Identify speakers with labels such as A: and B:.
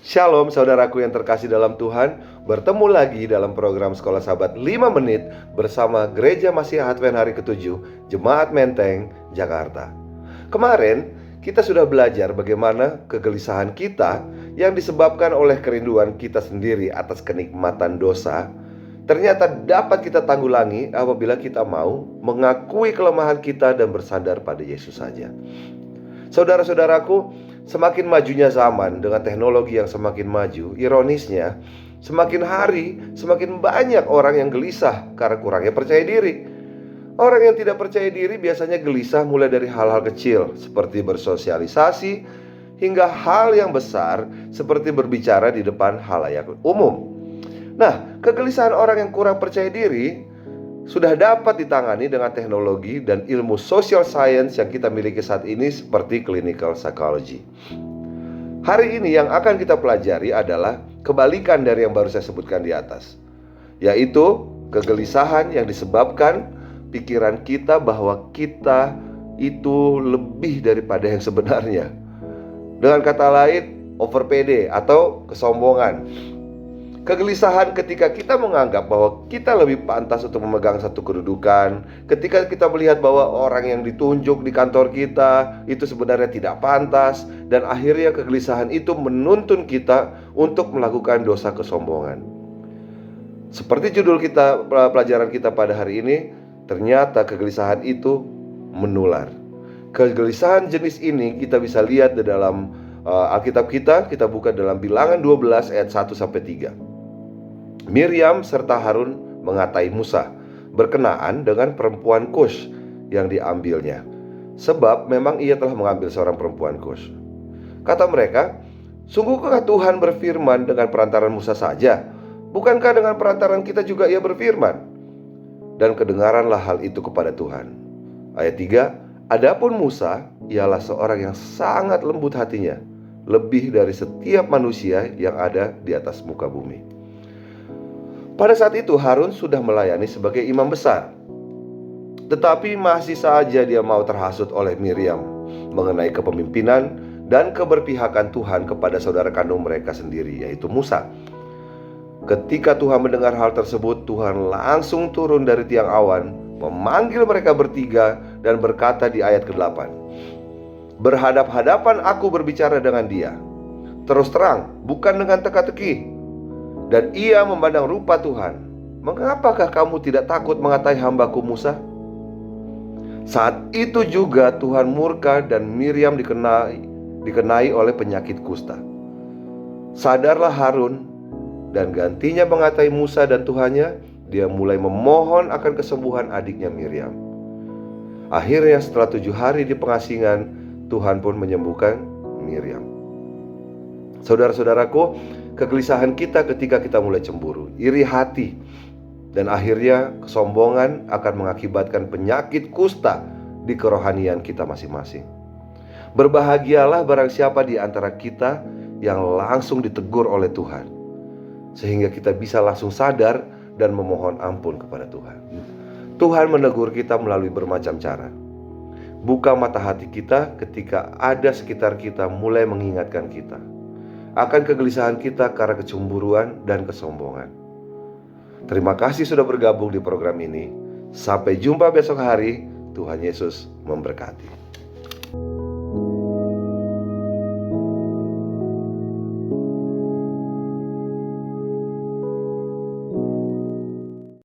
A: Shalom saudaraku yang terkasih dalam Tuhan. Bertemu lagi dalam program Sekolah Sahabat 5 Menit bersama Gereja Masiah Advent Hari ke-7 Jemaat Menteng, Jakarta. Kemarin kita sudah belajar bagaimana kegelisahan kita yang disebabkan oleh kerinduan kita sendiri atas kenikmatan dosa ternyata dapat kita tanggulangi apabila kita mau mengakui kelemahan kita dan bersandar pada Yesus saja. Saudara-saudaraku, semakin majunya zaman dengan teknologi yang semakin maju, ironisnya, semakin hari semakin banyak orang yang gelisah karena kurangnya percaya diri. Orang yang tidak percaya diri biasanya gelisah mulai dari hal-hal kecil seperti bersosialisasi hingga hal yang besar seperti berbicara di depan halayak umum. Nah, kegelisahan orang yang kurang percaya diri sudah dapat ditangani dengan teknologi dan ilmu social science yang kita miliki saat ini seperti clinical psychology. Hari ini yang akan kita pelajari adalah kebalikan dari yang baru saya sebutkan di atas, yaitu kegelisahan yang disebabkan pikiran kita bahwa kita itu lebih daripada yang sebenarnya. Dengan kata lain, over PD atau kesombongan. Kegelisahan ketika kita menganggap bahwa kita lebih pantas untuk memegang satu kedudukan, ketika kita melihat bahwa orang yang ditunjuk di kantor kita itu sebenarnya tidak pantas, dan akhirnya kegelisahan itu menuntun kita untuk melakukan dosa kesombongan. Seperti judul kita, pelajaran kita pada hari ini, ternyata kegelisahan itu menular. Kegelisahan jenis ini kita bisa lihat di dalam Alkitab kita buka dalam Bilangan 12 ayat 1-3. Miriam serta Harun mengatai Musa berkenaan dengan perempuan Kush yang diambilnya, sebab memang ia telah mengambil seorang perempuan Kush. Kata mereka, "Sungguhkah Tuhan berfirman dengan perantaran Musa saja? Bukankah dengan perantaran kita juga ia berfirman?" Dan kedengaranlah hal itu kepada Tuhan. Ayat 3, "Adapun Musa ialah seorang yang sangat lembut hatinya, lebih dari setiap manusia yang ada di atas muka bumi." Pada saat itu Harun sudah melayani sebagai imam besar, tetapi masih saja dia mau terhasut oleh Miriam mengenai kepemimpinan dan keberpihakan Tuhan kepada saudara kandung mereka sendiri, yaitu Musa. Ketika Tuhan mendengar hal tersebut, Tuhan langsung turun dari tiang awan, memanggil mereka bertiga dan berkata di ayat ke-8, "Berhadap-hadapan aku berbicara dengan dia, terus terang, bukan dengan teka-teki. Dan ia memandang rupa Tuhan. Mengapakah kamu tidak takut mengatai hambaku Musa?" Saat itu juga Tuhan murka dan Miriam dikenai oleh penyakit kusta. Sadarlah Harun, dan gantinya mengatai Musa dan Tuhannya, dia mulai memohon akan kesembuhan adiknya Miriam. Akhirnya setelah 7 hari di pengasingan, Tuhan pun menyembuhkan Miriam. Saudara-saudaraku, kegelisahan kita ketika kita mulai cemburu, iri hati, dan akhirnya kesombongan akan mengakibatkan penyakit kusta di kerohanian kita masing-masing. Berbahagialah barang siapa di antara kita yang langsung ditegur oleh Tuhan, sehingga kita bisa langsung sadar dan memohon ampun kepada Tuhan. Tuhan menegur kita melalui bermacam cara. Buka mata hati kita ketika ada sekitar kita mulai mengingatkan kita akan kegelisahan kita karena kecemburuan dan kesombongan. Terima kasih sudah bergabung di program ini. Sampai jumpa besok hari. Tuhan Yesus memberkati.